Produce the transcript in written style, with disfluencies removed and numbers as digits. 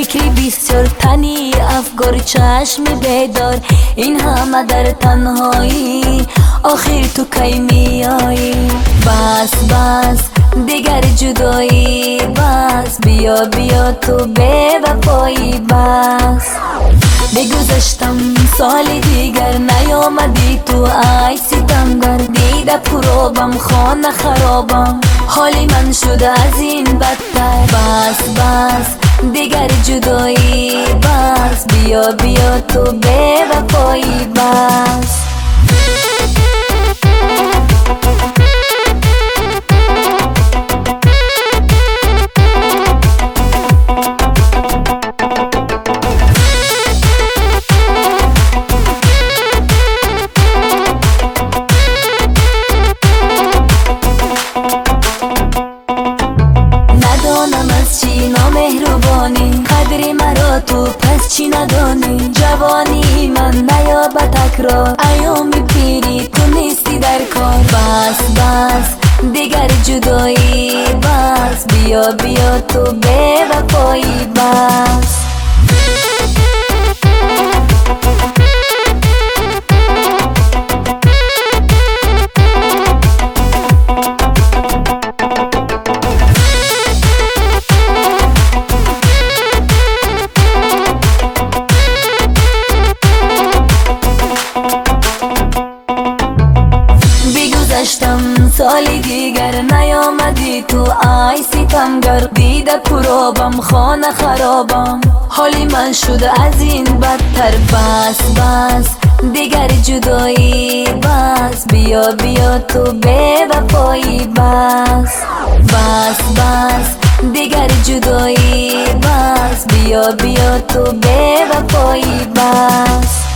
فکری بسیار تنی افگار چشمی بیدار این همه در تنهایی آخر تو کی میایی بس بس دیگر جدایی بس بیا بیا تو بے وفایی بس بگذشتم سال دیگر نیامدی تو ای ستمگر دیده پرابم خانه خرابم حالی من شده از این بدتر بس بس دیگر جدایی بس بیا بیا تو بے وفایی بس مهربانی قدری مرا تو پس چی ندانی جوانی من نیابه تکرار ایام پیری تو نیستی در کار بس بس دیگر جدایی بس بیا بیا تو بے وفایی بس سال دیگر نیامدی تو ای ستمگر دیده پرابم خانه خرابم حالی من شده از این بدتر بس بس دیگر جدایی بس بیا بیا تو بے وفایی بس بس بس دیگر جدایی بس بیا بیا تو بے وفایی بس